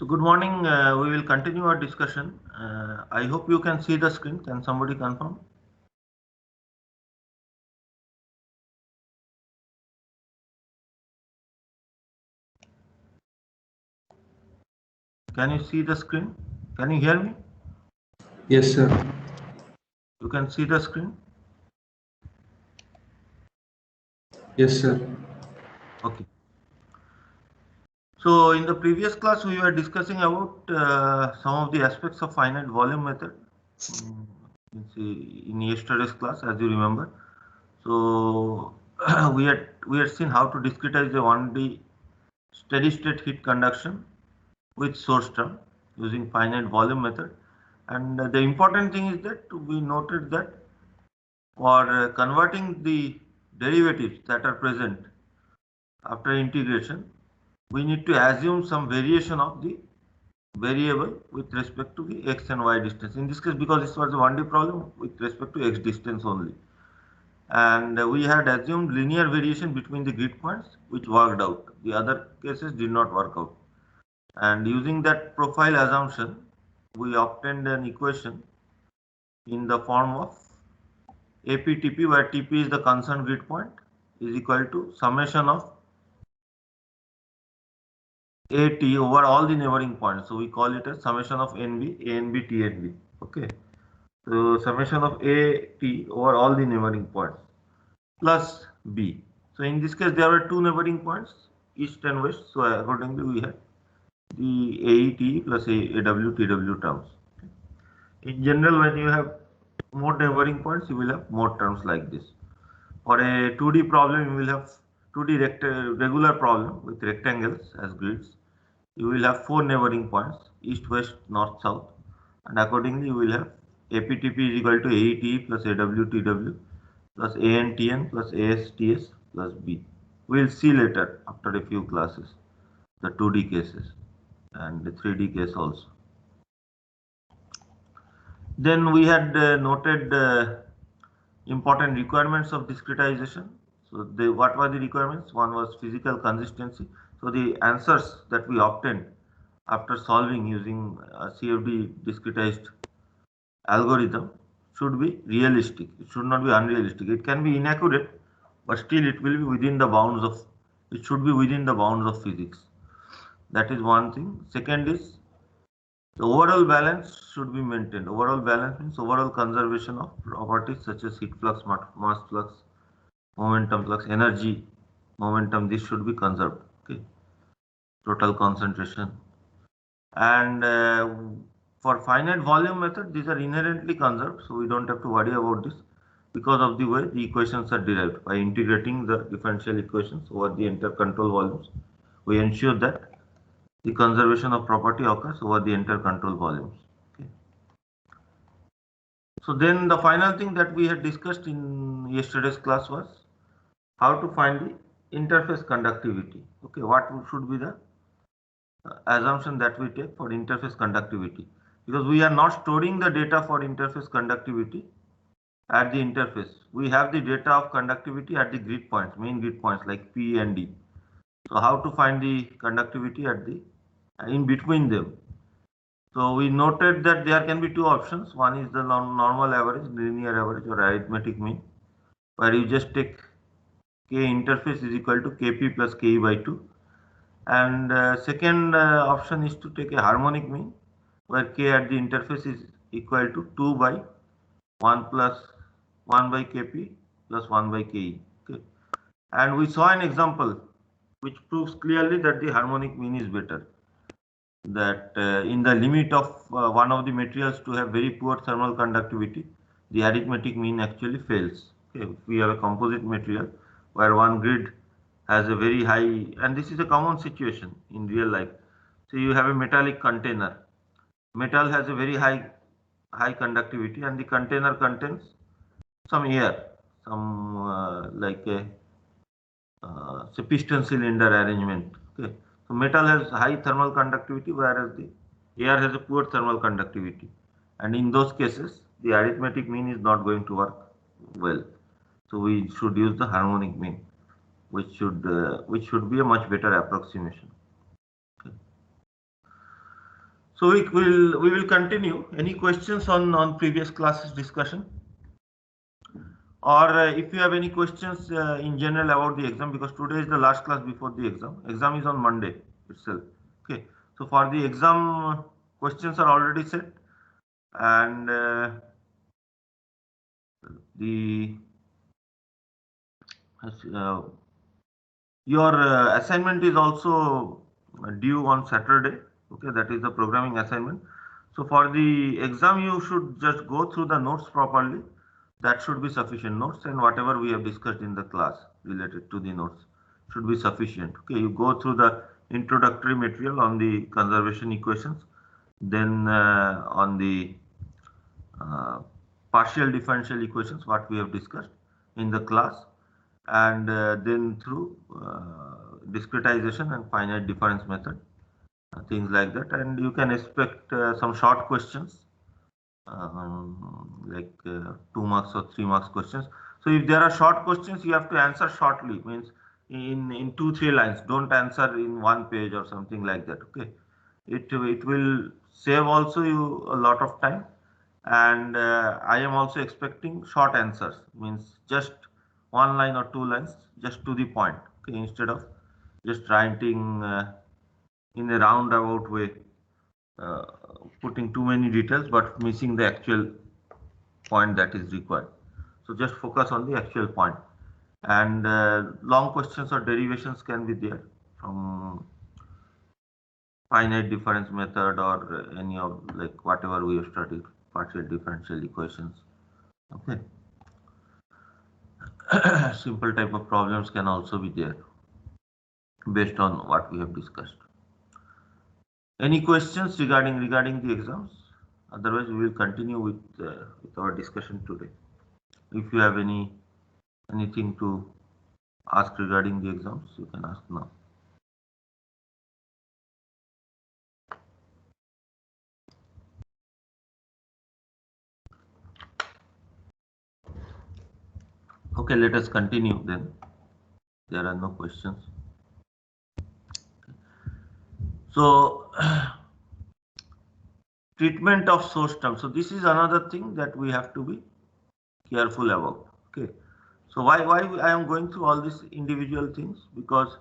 So good morning. We will continue our discussion. I hope you can see the screen. Can somebody confirm? Can you see the screen? Can you hear me? Yes, sir. You can see the screen? Yes, sir. Okay. So in the previous class, we were discussing about some of the aspects of finite volume method. In yesterday's class, as you remember. So we had seen how to discretize the 1D steady state heat conduction with source term using finite volume method. And the important thing is that we noted that for converting the derivatives that are present after integration, we need to assume some variation of the variable with respect to the x and y distance. In this case, because this was a 1D problem with respect to x distance only. And we had assumed linear variation between the grid points, which worked out. The other cases did not work out. And using that profile assumption, we obtained an equation in the form of APTP, where TP is the concerned grid point, is equal to summation of AT over all the neighboring points. So we call it as summation of NB, ANB, TNB. Okay. So summation of AT over all the neighboring points plus B. So in this case, there were two neighboring points, east and west. So accordingly, we had the AET plus AW, TW terms. In general, when you have more neighboring points, you will have more terms like this. For a 2D problem, you will have 2D regular problem with rectangles as grids. You will have 4 neighboring points, east, west, north, south. And accordingly, you will have APTP is equal to AET plus AWTW plus ANTN plus ASTS plus B. We will see later after a few classes the 2D cases and the 3D case also. Then we had noted important requirements of discretization. So what were the requirements? One was physical consistency. So the answers that we obtained after solving using a CFD discretized algorithm should be realistic. It should not be unrealistic. It can be inaccurate, but still it will be within the bounds of, it should be within the bounds of physics. That is one thing. Second is the overall balance should be maintained. Overall balance means overall conservation of properties such as heat flux, mass flux, momentum flux, energy, momentum. This should be conserved. Okay, total concentration. And for finite volume method, these are inherently conserved, so we don't have to worry about this because of the way the equations are derived. By integrating the differential equations over the entire control volumes, we ensure that the conservation of property occurs over the entire control volumes. Okay. So then the final thing that we had discussed in yesterday's class was how to find the interface conductivity. Okay, what should be the assumption that we take for interface conductivity, because we are not storing the data for interface conductivity at the interface. We have the data of conductivity at the grid points, main grid points like P and D. So how to find the conductivity at the in between them? So we noted that there can be two options. One is the normal average, linear average, or arithmetic mean, where you just take K interface is equal to Kp plus Ke by 2. And second option is to take a harmonic mean, where K at the interface is equal to 2 by 1 plus 1 by Kp plus 1 by Ke. Okay. And we saw an example which proves clearly that the harmonic mean is better. That in the limit of one of the materials to have very poor thermal conductivity, the arithmetic mean actually fails. Okay. If we have a composite material where one grid has a very high, and this is a common situation in real life. So you have a metallic container. Metal has a very high conductivity, and the container contains some air, some like a say piston cylinder arrangement. Okay, so metal has high thermal conductivity, whereas the air has a poor thermal conductivity, and in those cases, the arithmetic mean is not going to work well. So we should use the harmonic mean, which should be a much better approximation. Okay. So we will continue. Any questions on previous classes discussion? Or if you have any questions in general about the exam, because today is the last class before the exam. Exam is on Monday itself. Okay. So for the exam, questions are already set, and your assignment is also due on Saturday. Okay, that is the programming assignment. So for the exam, you should just go through the notes properly. That should be sufficient notes, and whatever we have discussed in the class related to the notes should be sufficient. Okay, you go through the introductory material on the conservation equations, then on the partial differential equations, what we have discussed in the class, and then through discretization and finite difference method, things like that. And you can expect some short questions, like 2 marks or 3 marks questions. So if there are short questions, you have to answer shortly, means in 2-3 lines. Don't answer in 1 page or something like that. Okay, it will save also you a lot of time. And I am also expecting short answers, means just 1 line or 2 lines, just to the point. Okay, instead of just writing in a roundabout way, uh, putting too many details but missing the actual point that is required. So just focus on the actual point. And long questions or derivations can be there from finite difference method or any of like whatever we have studied, partial differential equations. Okay. Simple type of problems can also be there based on what we have discussed. Any questions regarding the exams? Otherwise, we will continue with our discussion today. If you have anything to ask regarding the exams, you can ask now. Okay, let us continue then. There are no questions. So, treatment of source term. So this is another thing that we have to be careful about. Okay. So why I am going through all these individual things? Because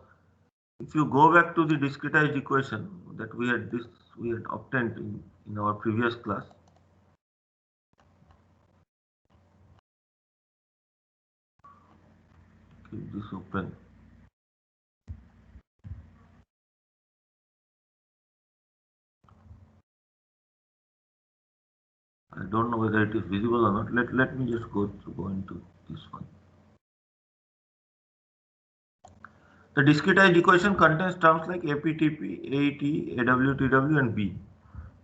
if you go back to the discretized equation that we had obtained in our previous class. Keep this open. I don't know whether it is visible or not. Let me just go into this one. The discretized equation contains terms like APTP, AET, AW, TW, and B.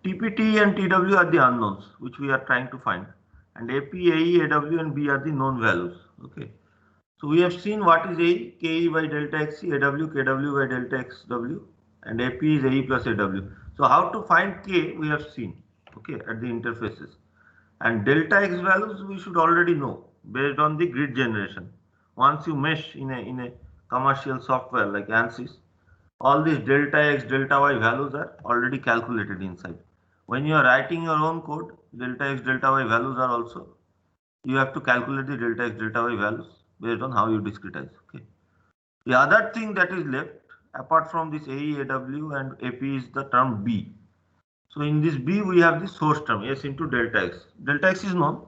TPT and TW are the unknowns which we are trying to find, and AP, AE, AW, and B are the known values. Okay. So we have seen what is AE, KE by delta XE, AW, KW by delta XW, and AP is AE plus AW. So how to find K we have seen, okay, at the interfaces. And delta X values we should already know based on the grid generation. Once you mesh in a commercial software like ANSYS, all these delta X, delta Y values are already calculated inside. When you are writing your own code, delta X, delta Y values are also, you have to calculate the delta X, delta Y values based on how you discretize. Okay. The other thing that is left apart from this AE, AW and AP is the term B. So in this B we have the source term S into delta X. Delta X is known.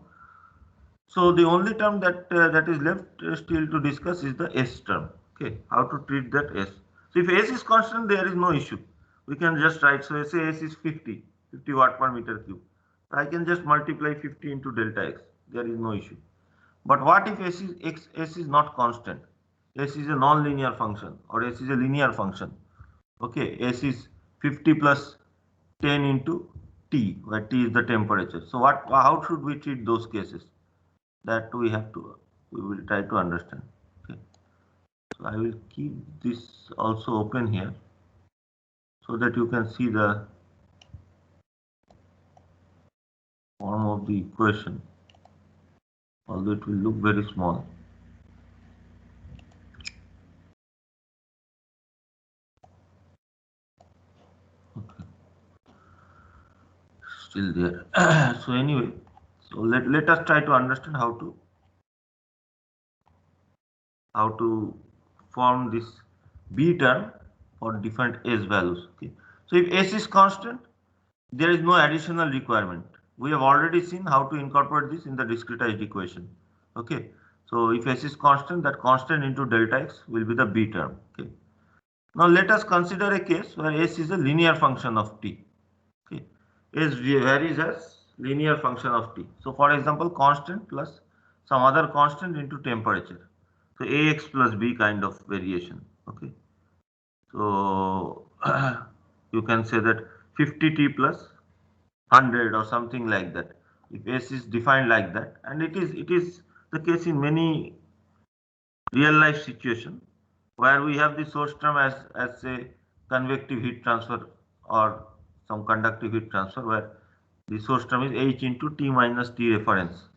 So the only term that is left still to discuss is the S term. Okay, how to treat that S. So if S is constant, there is no issue. We can just write. So say S is 50 watt per meter cube. I can just multiply 50 into delta X. There is no issue. But what if S is not constant? S is a non-linear function or S is a linear function. Okay, S is 50 plus 10 into T, where T is the temperature. So how should we treat those cases? That we will try to understand. Okay. So I will keep this also open here so that you can see the form of the equation, although it will look very small. Okay. still there. So anyway, so let us try to understand how to form this B term for different S values. Okay. So if S is constant, there is no additional requirement. We have already seen how to incorporate this in the discretized equation. Okay. So if S is constant, that constant into delta x will be the B term. Okay. Now let us consider a case where S is a linear function of t. Okay. S varies as linear function of t. So for example, constant plus some other constant into temperature. So ax plus b kind of variation. Okay. So you can say that 50t plus 100 or something like that. If S is defined like that, and it is the case in many real life situation where we have the source term as a convective heat transfer or some conductive heat transfer, where the source term is H into T minus T reference.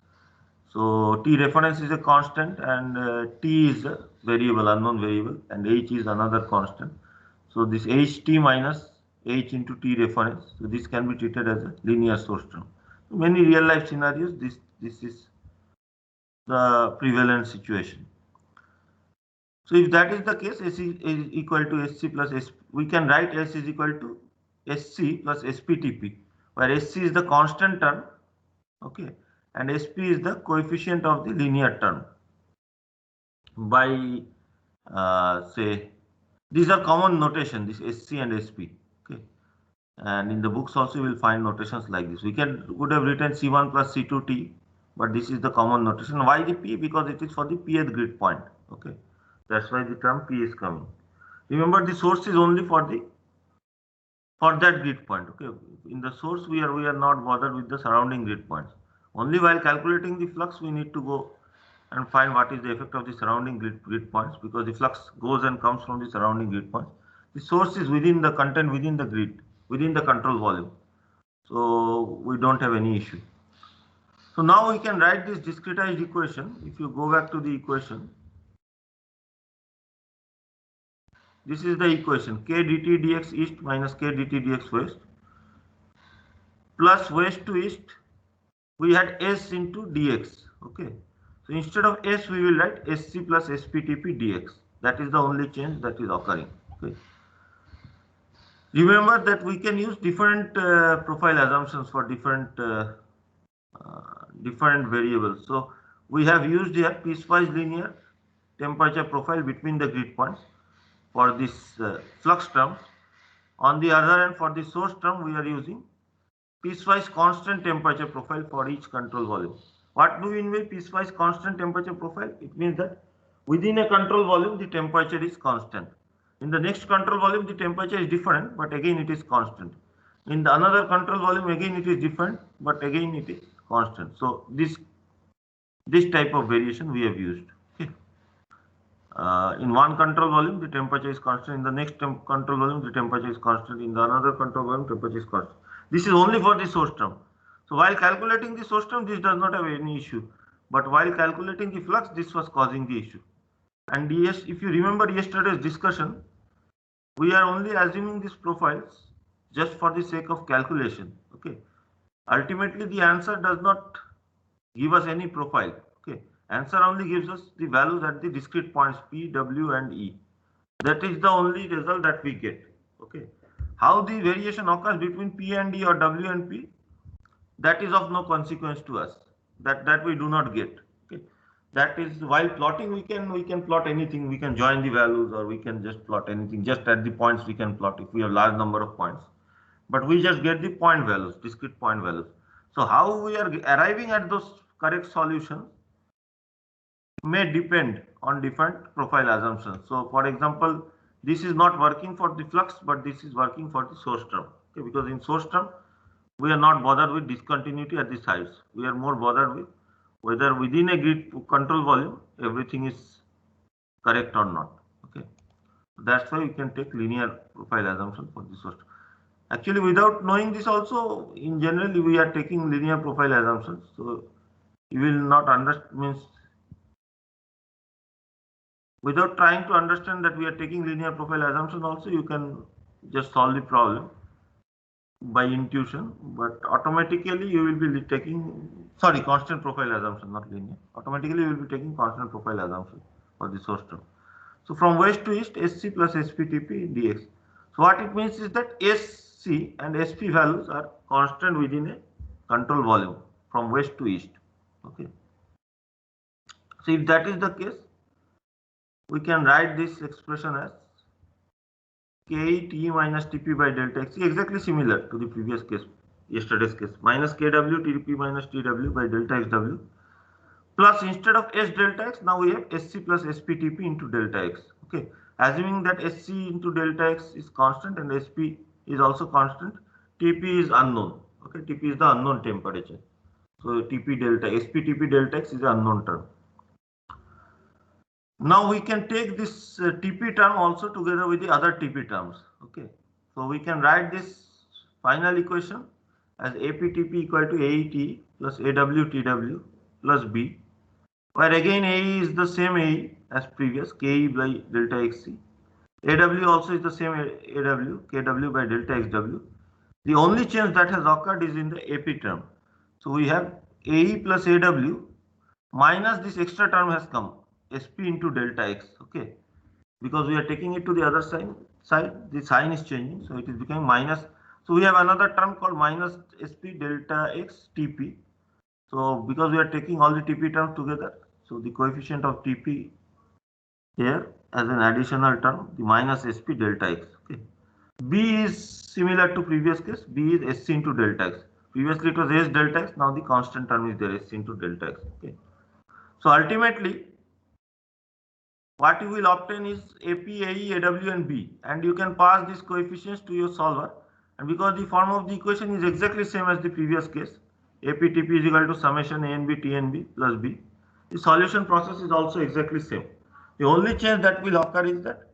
So T reference is a constant, and T is a variable, unknown variable, and H is another constant. So this Ht minus H into T reference, so this can be treated as a linear source term. In many real life scenarios, this is the prevalent situation. So if that is the case, S is equal to Sc plus S, we can write S is equal to Sc plus SPTP, where Sc is the constant term, okay, and Sp is the coefficient of the linear term. By say, these are common notation, this Sc and Sp, okay, and in the books also you will find notations like this. We would have written C1 plus C2T, but this is the common notation. Why the P? Because it is for the pth grid point, okay. That's why the term P is coming. Remember, the source is only for that grid point. Okay, in the source we are not bothered with the surrounding grid points. Only while calculating the flux we need to go and find what is the effect of the surrounding grid points, because the flux goes and comes from the surrounding grid points. The source is within the content, within the grid, within the control volume. So we don't have any issue. So now we can write this discretized equation. If you go back to the equation, this is the equation: k dt dx east minus k dt dx west, plus west to east we had s into dx. Okay, so instead of s we will write sc plus sptp dx. That is the only change that is occurring. Okay, remember that we can use different profile assumptions for different variables. So we have used here piecewise linear temperature profile between the grid points for this flux term. On the other hand, for the source term, we are using piecewise constant temperature profile for each control volume. What do we mean by piecewise constant temperature profile? It means that within a control volume, the temperature is constant. In the next control volume, the temperature is different, but again it is constant. In the another control volume, again it is different, but again it is constant. So this type of variation we have used. Okay. In one control volume, the temperature is constant. In the next control volume, the temperature is constant. In the another control volume, temperature is constant. This is only for the source term. So while calculating the source term, this does not have any issue. But while calculating the flux, this was causing the issue. And yes, if you remember yesterday's discussion, we are only assuming these profiles just for the sake of calculation. Okay. Ultimately, the answer does not give us any profile. Okay. Answer only gives us the values at the discrete points P, W, and E. That is the only result that we get. Okay. How the variation occurs between P and E or W and P, that is of no consequence to us. That we do not get. Okay. That is, while plotting, we can plot anything. We can join the values, or we can just plot anything. Just at the points we can plot if we have large number of points. But we just get the point values, discrete point values. So how we are arriving at those correct solutions may depend on different profile assumptions. So for example, this is not working for the flux, but this is working for the source term. Okay, because in source term, we are not bothered with discontinuity at the sides. We are more bothered with whether within a grid control volume, everything is correct or not. Okay, that's why we can take linear profile assumption for the source term. Actually, without knowing this also, in generally, we are taking linear profile assumptions. So you will not understand, means without trying to understand that we are taking linear profile assumption also, you can just solve the problem. by intuition, but automatically you will be taking, sorry, constant profile assumption, not linear. Automatically you will be taking constant profile assumption for the source term. So from west to east, SC plus SPTP dx. So what it means is that SC and SP values are constant within a control volume from west to east. Okay. So if that is the case, we can write this expression as K T minus Tp by delta X, exactly similar to the previous case, yesterday's case, minus Kw Tp minus Tw by delta Xw, plus instead of S delta X, now we have Sc plus SPTP into delta X. Okay, assuming that Sc into delta X is constant and Sp is also constant, Tp is unknown. Okay, Tp is the unknown temperature. So Tp delta, SPTP delta X is an unknown term. Now we can take this Tp term also together with the other Tp terms. Okay, so we can write this final equation as APTP equal to AET plus AWTW plus B, where again AE is the same AE as previous, KE by delta XC. AW also is the same AW, KW by delta XW. The only change that has occurred is in the AP term. So we have AE plus AW minus this extra term has come, SP into delta X. Okay, because we are taking it to the other side, the sign is changing, so it is becoming minus. So we have another term called minus SP delta X TP. So because we are taking all the TP terms together, so the coefficient of TP here as an additional term, the minus SP delta X. Okay. B is similar to previous case. B is SC into delta X. Previously it was S delta X. Now the constant term is there, SC into delta X. Okay. So ultimately, what you will obtain is AP, AE, AW and B, and you can pass these coefficients to your solver. And because the form of the equation is exactly same as the previous case, APTP is equal to summation ANB TNB plus B, the solution process is also exactly same. The only change that will occur is that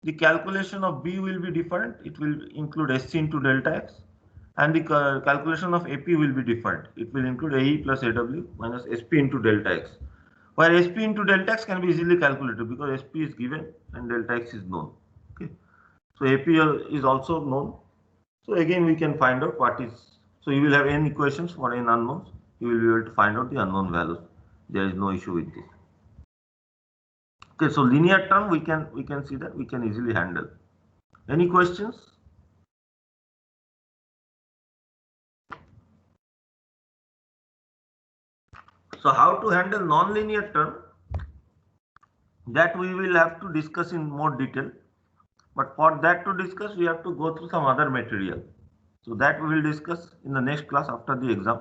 the calculation of B will be different. It will include SC into delta X, and the calculation of AP will be different. It will include AE plus AW minus SP into delta X, where SP into delta X can be easily calculated because SP is given and delta X is known. Okay, so AP is also known. So again we can find out what is. So you will have n equations for n unknowns. You will be able to find out the unknown values. There is no issue with this. Okay, so linear term we can see that we can easily handle. Any questions? So how to handle non-linear term, that we will have to discuss in more detail. But for that to discuss, we have to go through some other material. So that we will discuss in the next class after the exam.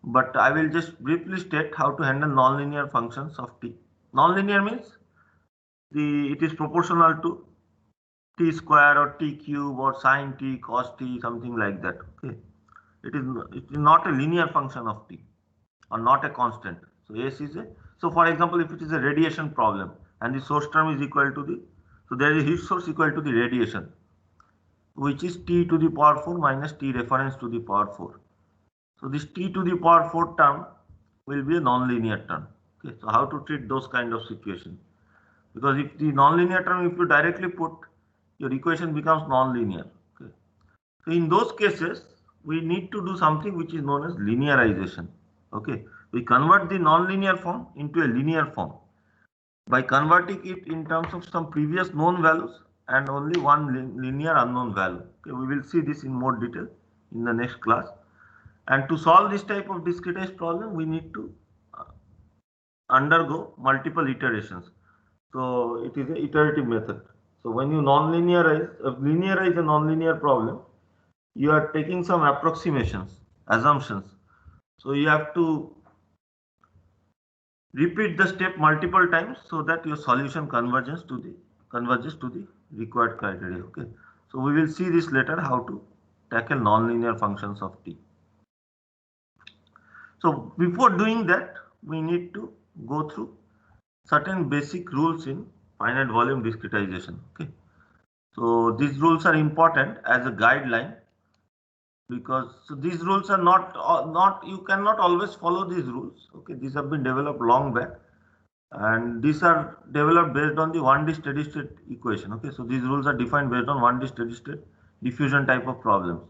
But I will just briefly state how to handle nonlinear functions of t. Nonlinear means it is proportional to t square or t cube or sine t, cos t, something like that. Okay, it is not a linear function of t or not a constant. So S is a, so for example, if it is a radiation problem and the source term is equal to the, so there is a heat source equal to the radiation, which is t to the power 4 minus t reference to the power 4. So this t to the power 4 term will be a non-linear term. Okay, so how to treat those kind of situations? Because if the non-linear term, if you directly put, your equation becomes non-linear. Okay, so in those cases, we need to do something which is known as linearization. Okay, we convert the non-linear form into a linear form by converting it in terms of some previous known values and only one linear unknown value. Okay, we will see this in more detail in the next class. And to solve this type of discretized problem, we need to undergo multiple iterations. So it is an iterative method. So when you linearize a nonlinear problem, you are taking some approximations, assumptions. So you have to repeat the step multiple times so that your solution converges to the required criteria. Okay, so we will see this later, how to tackle nonlinear functions of t. So before doing that, we need to go through certain basic rules in finite volume discretization. Okay, so these rules are important as a guideline, because so these rules are not you cannot always follow these rules. Okay, these have been developed long back, and these are developed based on the 1D steady state equation. Okay, so these rules are defined based on 1D steady state diffusion type of problems.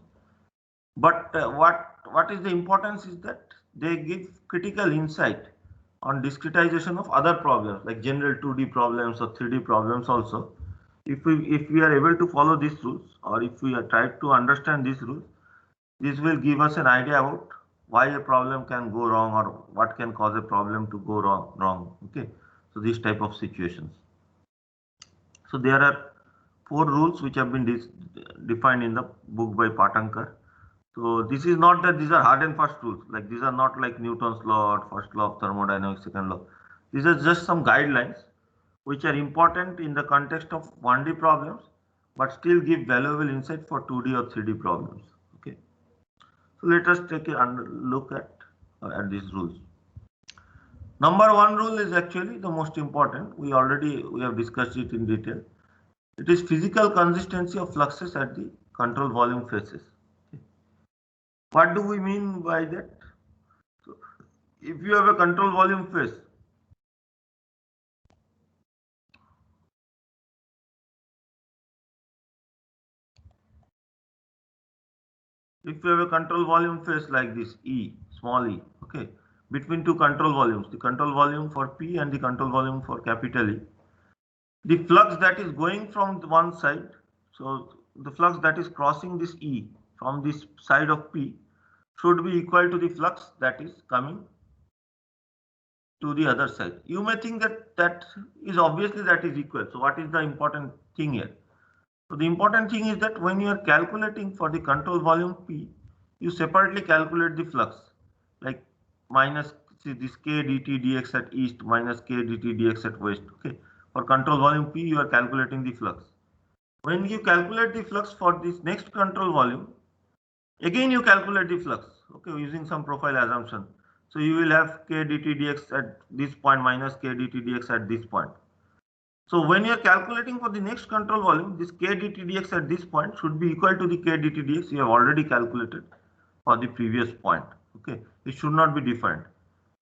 But what is the importance is that they give critical insight on discretization of other problems like general 2D problems or 3D problems also. If we are able to follow these rules, or if we are trying to understand these rules, this will give us an idea about why a problem can go wrong or what can cause a problem to go wrong. Okay, so this type of situations. So there are 4 rules which have been defined in the book by Patankar. So this is not that these are hard and fast rules. Like these are not like Newton's law or first law of thermodynamics, second law. These are just some guidelines which are important in the context of 1D problems, but still give valuable insight for 2D or 3D problems. Okay. So let us take a look at these rules. Number 1 rule is actually the most important. We have discussed it in detail. It is physical consistency of fluxes at the control volume phases. Okay. What do we mean by that? So, if you have a control volume phase, like this E, small e, okay, between two control volumes, the control volume for P and the control volume for capital E, the flux that is going from one side, so the flux that is crossing this E from this side of P should be equal to the flux that is coming to the other side. You may think that that is equal. So what is the important thing here? So the important thing is that when you are calculating for the control volume P, you separately calculate the flux, like minus this k dt dx at east minus k dt dx at west. Okay, for control volume P, you are calculating the flux. When you calculate the flux for this next control volume, again you calculate the flux. Okay, using some profile assumption. So you will have k dt dx at this point minus k dt dx at this point. So when you are calculating for the next control volume, this k dt dx at this point should be equal to the k dt dx you have already calculated for the previous point. Okay, it should not be different.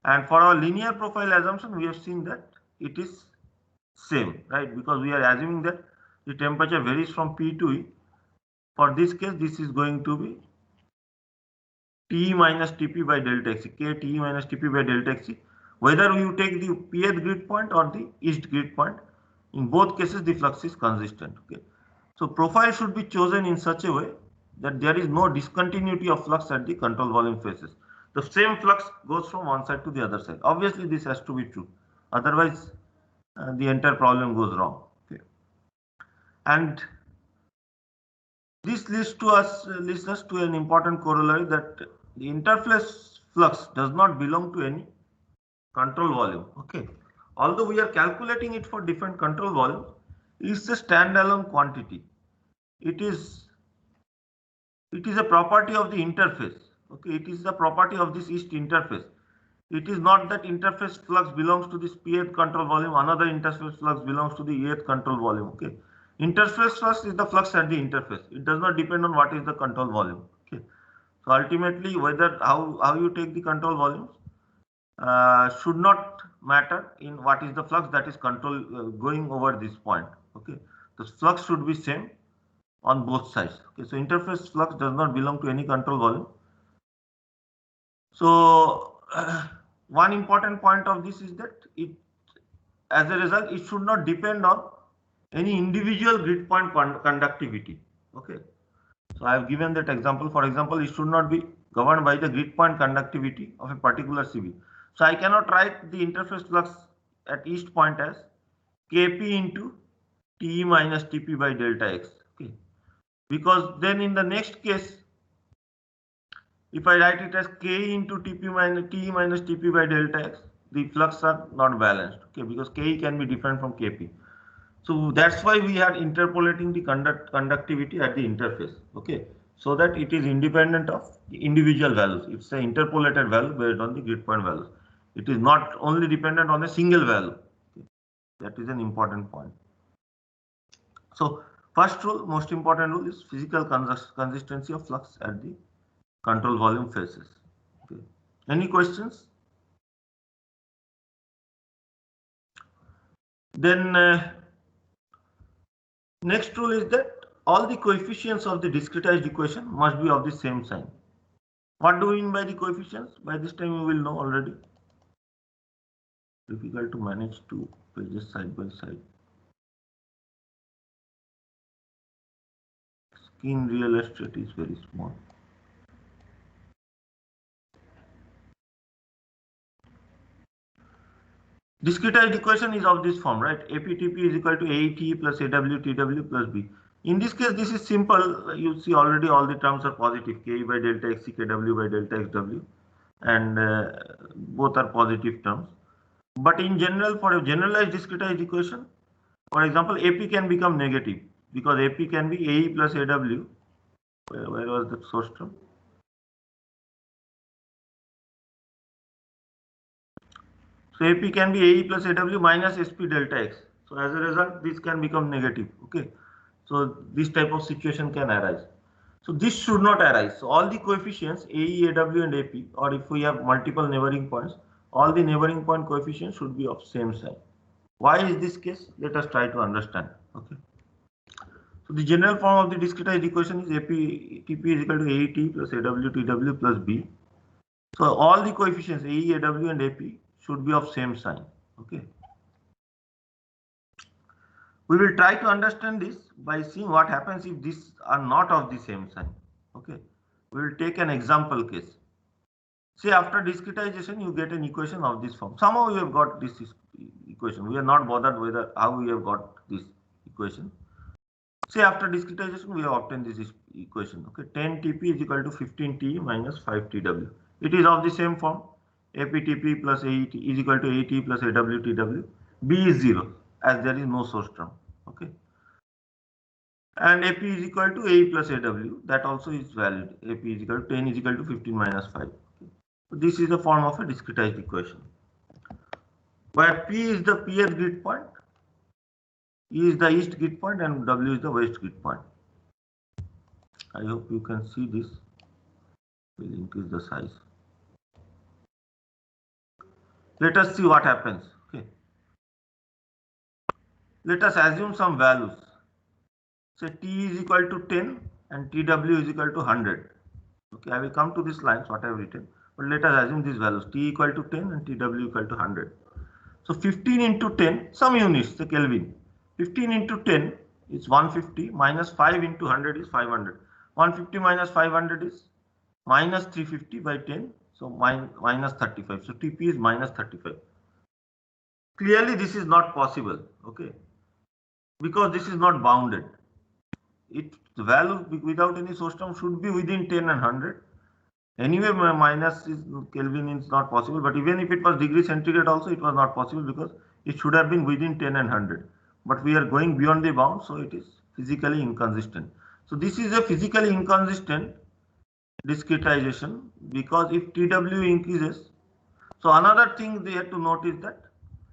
And for our linear profile assumption, we have seen that it is same, right? Because we are assuming that the temperature varies from P to E. For this case, this is going to be T minus Tp by delta X, K T minus Tp by delta X. Whether you take the Pth grid point or the east grid point, in both cases the flux is consistent. Okay, so profile should be chosen in such a way that there is no discontinuity of flux at the control volume phases. The same flux goes from one side to the other side. Obviously, this has to be true. Otherwise, the entire problem goes wrong. Okay, and this leads us to an important corollary that the interface flux does not belong to any control volume. Okay, although we are calculating it for different control volumes, it's a standalone quantity. It is a property of the interface. Okay, it is the property of this east interface. It is not that interface flux belongs to this pth control volume, another interface flux belongs to the eth control volume. Okay, interface flux is the flux at the interface. It does not depend on what is the control volume. Okay, so ultimately whether how you take the control volumes should not matter in what is the flux that is going over this point. Okay, the flux should be same on both sides. Okay, so interface flux does not belong to any control volume. So one important point of this is that as a result, it should not depend on any individual grid point conductivity. Okay, so I have given that example. For example, it should not be governed by the grid point conductivity of a particular CV. So I cannot write the interface flux at each point as Kp into T minus Tp by delta X. Okay, because then in the next case, if I write it as K into T minus Tp by delta X, the flux are not balanced. Okay, because Ke can be different from Kp. So that's why we are interpolating the conductivity at the interface. Okay, so that it is independent of individual values. It's an interpolated value based on the grid point values. It is not only dependent on a single value. Okay. That is an important point. So first rule, most important rule, is physical consistency of flux at the control volume phases. Okay. Any questions? Then next rule is that all the coefficients of the discretized equation must be of the same sign. What do we mean by the coefficients? By this time you will know already. Difficult to manage two pages side by side. Skin real estate is very small. Discretized equation is of this form, right? APTP is equal to AET plus AWTW plus B. In this case, this is simple. You see already all the terms are positive. K by delta X, KW by delta XW, and both are positive terms. But in general, for a generalized discretized equation, for example, AP can become negative because AP can be AE plus AW. Where was the source term? So AP can be AE plus AW minus SP delta X. So as a result, this can become negative. Okay. So this type of situation can arise. So this should not arise. So all the coefficients AE, AW and AP, or if we have multiple neighboring points, all the neighboring point coefficients should be of same sign. Why is this case? Let us try to understand. Okay. So the general form of the discretized equation is APTP is equal to AET plus AWTW plus B. So all the coefficients AE, AW and AP should be of same sign. Okay. We will try to understand this by seeing what happens if these are not of the same sign. Okay. We will take an example case. Say after discretization, you get an equation of this form. Somehow you have got this equation. We are not bothered whether how we have got this equation. Say after discretization, we have obtained this equation. Okay, 10 Tp is equal to 15 T minus 5 Tw. It is of the same form. APTP plus AET is equal to AT plus AWTW. B is 0 as there is no source term. Okay. And AP is equal to A plus AW. That also is valid. AP is equal to 10 is equal to 15 minus 5. So this is the form of a discretized equation, where P is the pth grid point, E is the east grid point, and W is the west grid point. I hope you can see this. We'll increase the size. Let us see what happens. Okay. Let us assume some values. Say T is equal to 10 and TW is equal to 100. Okay, I will come to this lines what I have written. But let us assume these values T equal to 10 and TW equal to 100. So 15 into 10, some units, the Kelvin. 15 into 10 is 150 minus 5 into 100 is 500. 150 minus 500 is minus 350 by 10. So minus 35. So TP is minus 35. Clearly this is not possible. Okay. Because this is not bounded. The value without any source term should be within 10 and 100. Anyway, minus is Kelvin is not possible, but even if it was degree centigrade also, it was not possible because it should have been within 10 and 100. But we are going beyond the bound, so it is physically inconsistent. So this is a physically inconsistent discretization because if TW increases, so another thing they have to note is that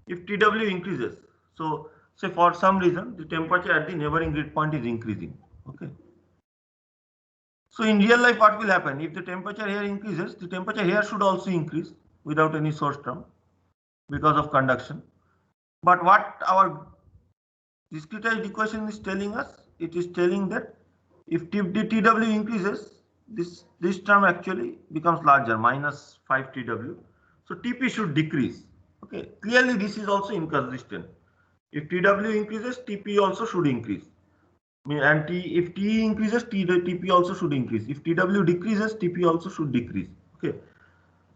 if TW increases, so say for some reason the temperature at the neighboring grid point is increasing. Okay. So in real life, what will happen? If the temperature here increases, the temperature here should also increase without any source term because of conduction. But what our discretized equation is telling us, it is telling that if the TW increases, this term actually becomes larger, minus 5 TW. So TP should decrease. Okay, clearly this is also inconsistent. If TW increases, TP also should increase. And if T increases, TP also should increase. If TW decreases, TP also should decrease. Okay.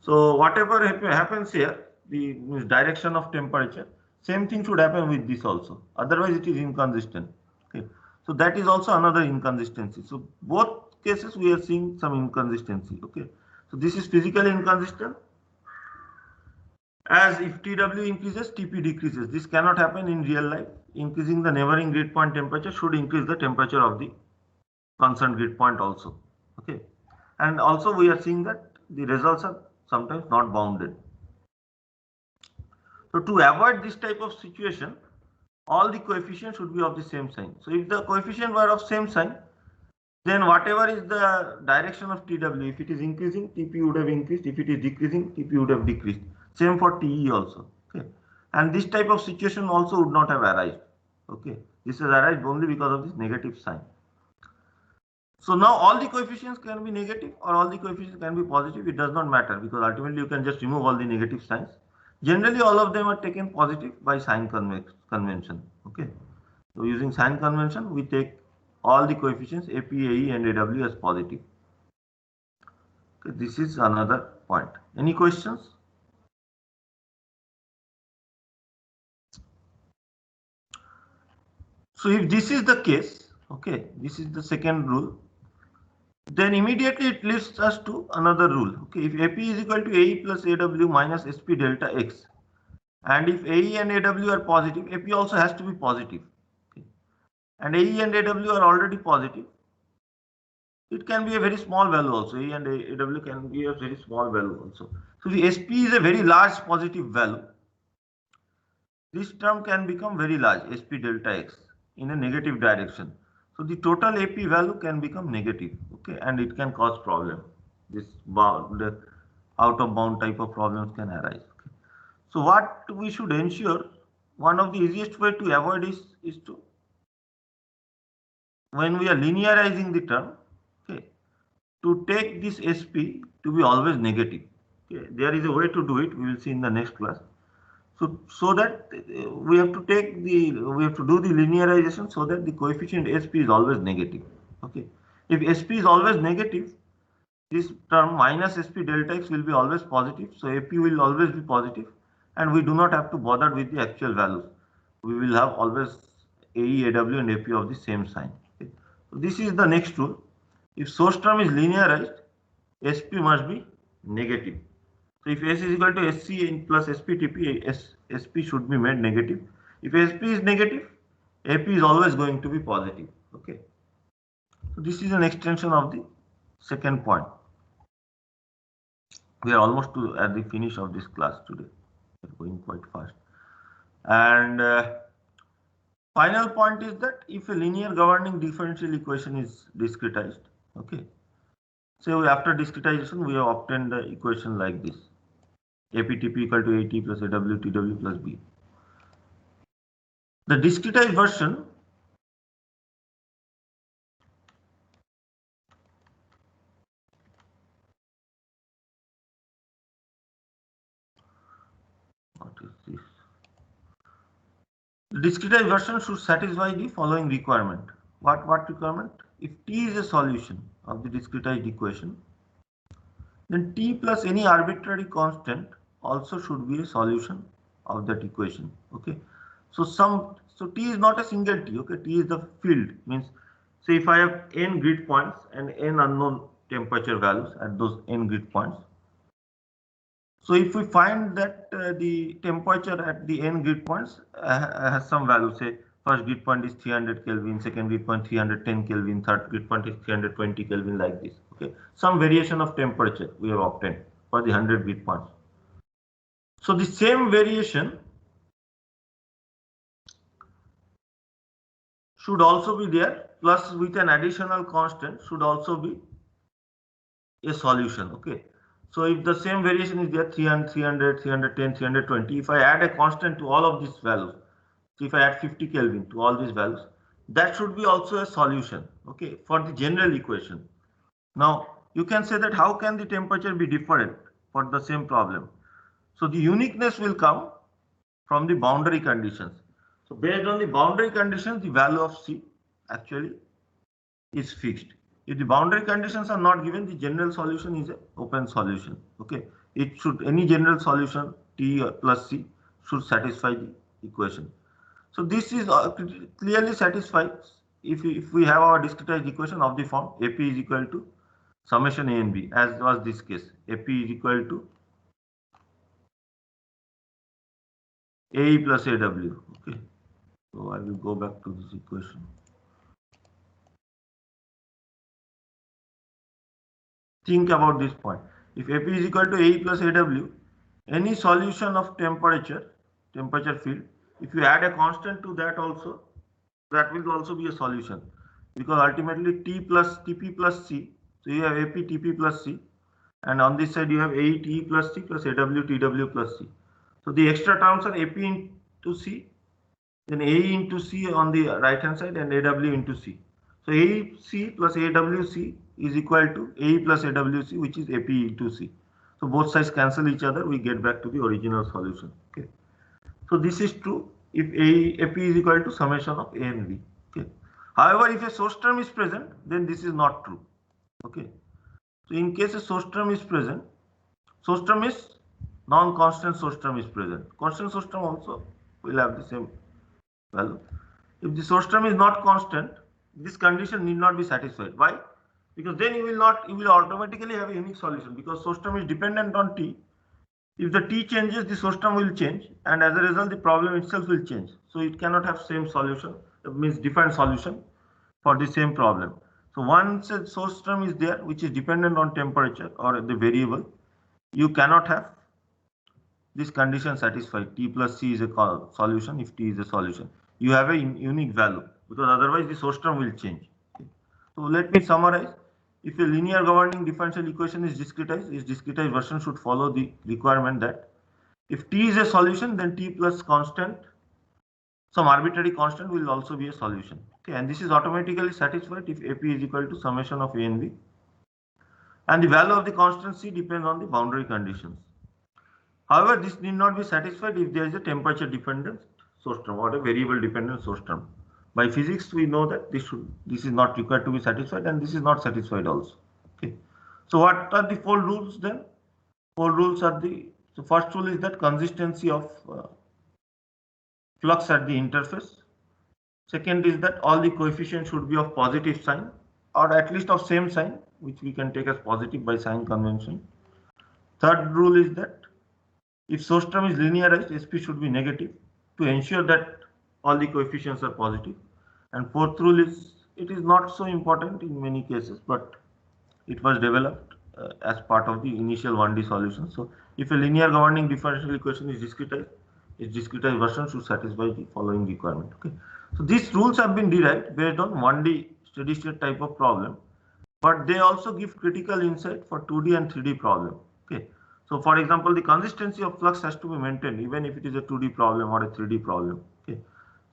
So whatever happens here, the direction of temperature, same thing should happen with this also. Otherwise, it is inconsistent. Okay. So that is also another inconsistency. So both cases we are seeing some inconsistency. Okay. So this is physically inconsistent. As if TW increases, TP decreases. This cannot happen in real life. Increasing the neighboring grid point temperature should increase the temperature of the concerned grid point also. Okay. And also we are seeing that the results are sometimes not bounded. So to avoid this type of situation, all the coefficients should be of the same sign. So if the coefficients were of same sign, then whatever is the direction of TW, if it is increasing, TP would have increased. If it is decreasing, TP would have decreased. Same for TE also. Okay. And this type of situation also would not have arisen. Okay. This has arisen only because of this negative sign. So now all the coefficients can be negative or all the coefficients can be positive. It does not matter because ultimately you can just remove all the negative signs. Generally, all of them are taken positive by sign convention. Okay. So using sign convention, we take all the coefficients AP, AE, and AW as positive. Okay, this is another point. Any questions? So if this is the case, okay, this is the second rule, then immediately it leads us to another rule. Okay, if AP is equal to AE plus AW minus SP delta X, and if AE and AW are positive, AP also has to be positive. Okay. And AE and AW are already positive. It can be a very small value also. AE and AW can be a very small value also. So if SP is a very large positive value, this term can become very large, SP delta X, in a negative direction. So the total AP value can become negative, okay, and it can cause problem. This the out of bound type of problems can arise. Okay. So what we should ensure, one of the easiest way to avoid is to, when we are linearizing the term, okay, to take this SP to be always negative. Okay, there is a way to do it. We will see in the next class. So that we have to do the linearization so that the coefficient SP is always negative. Okay. If SP is always negative, this term minus SP delta X will be always positive. So AP will always be positive, and we do not have to bother with the actual values. We will have always AE, AW, and AP of the same sign. Okay. So this is the next rule. If source term is linearized, SP must be negative. So if S is equal to SC plus SPTP, SP should be made negative. If SP is negative, AP is always going to be positive. Okay. So this is an extension of the second point. We are almost at the finish of this class today. We are going quite fast. And final point is that if a linear governing differential equation is discretized, okay. So after discretization, we have obtained the equation like this. APTP equal to AT plus AW TW plus B. The discretized version what is this? The discretized version should satisfy the following requirement. What requirement? If T is a solution of the discretized equation, then T plus any arbitrary constant also should be a solution of that equation. Okay. So T is not a single T. Okay. T is the field. Means, say if I have n grid points and n unknown temperature values at those n grid points. So if we find that the temperature at the n grid points has some value, say first grid point is 300 Kelvin, second grid point 310 Kelvin, third grid point is 320 Kelvin, like this. Okay, some variation of temperature we have obtained for the 100 grid points. So the same variation should also be there, plus with an additional constant should also be a solution. Okay. So if the same variation is there, 300, 300, 310, 320, if I add a constant to all of these values, so if I add 50 Kelvin to all these values, that should be also a solution, okay, for the general equation. Now, you can say that how can the temperature be different for the same problem? So the uniqueness will come from the boundary conditions. So based on the boundary conditions, the value of C actually is fixed. If the boundary conditions are not given, the general solution is an open solution. Okay, it should, any general solution T plus C should satisfy the equation. So this is clearly satisfied if we have our discretized equation of the form AP is equal to summation A and B, as was this case. AP is equal to AE plus AW. Okay, so I will go back to this equation. Think about this point. If AP is equal to AE plus AW, any solution of temperature field, if you add a constant to that also, that will also be a solution, because ultimately TP plus C. So you have AP TP plus C, and on this side you have AE TE plus C plus AW TW plus C. So the extra terms are AP into C, then AE into C on the right hand side, and AW into C. So AC plus AWC is equal to AE plus AWC, which is AP into C. So both sides cancel each other, we get back to the original solution. Okay. So this is true if AP is equal to summation of A and B. Okay. However, if a source term is present, then this is not true. Okay. So in case a source term is present, source term is non-constant source term is present. Constant source term also will have the same value. If the source term is not constant, this condition need not be satisfied. Why? Because then you will automatically have a unique solution, because source term is dependent on T. If the T changes, the source term will change, and as a result, the problem itself will change. So it cannot have same solution, it means different solution for the same problem. So once a source term is there, which is dependent on temperature or the variable, you cannot have this condition satisfied. T plus C is a solution if T is a solution. You have a unique value, because otherwise the source term will change. So let me summarize. If a linear governing differential equation is discretized, its discretized version should follow the requirement that if T is a solution, then T plus constant, some arbitrary constant, will also be a solution. Okay, and this is automatically satisfied if AP is equal to summation of A and B. And the value of the constant C depends on the boundary conditions. However, this need not be satisfied if there is a temperature dependent source term or a variable dependent source term. By physics, we know that this is not required to be satisfied, and this is not satisfied also. Okay. So what are the 4 rules then? 4 rules are so first rule is that consistency of flux at the interface. Second is that all the coefficients should be of positive sign, or at least of same sign, which we can take as positive by sign convention. Third rule is that if source term is linearized, SP should be negative to ensure that all the coefficients are positive. And fourth rule is, it is not so important in many cases, but it was developed as part of the initial 1D solution. So if a linear governing differential equation is discretized, its discretized version should satisfy the following requirement. Okay. So these rules have been derived based on 1D steady state type of problem, but they also give critical insight for 2D and 3D problem. Okay. So for example, the consistency of flux has to be maintained even if it is a 2D problem or a 3D problem. Okay.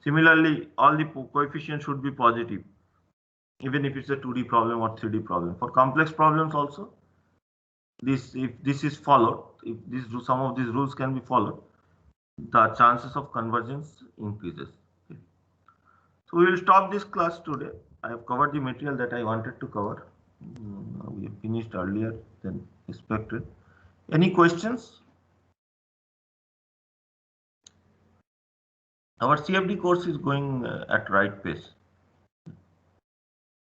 Similarly, all the coefficients should be positive even if it's a 2D problem or 3D problem. For complex problems also, if this is followed, if some of these rules can be followed, the chances of convergence increases. Okay. So we will stop this class today. I have covered the material that I wanted to cover. We have finished earlier than expected. Any questions? Our CFD course is going at right pace.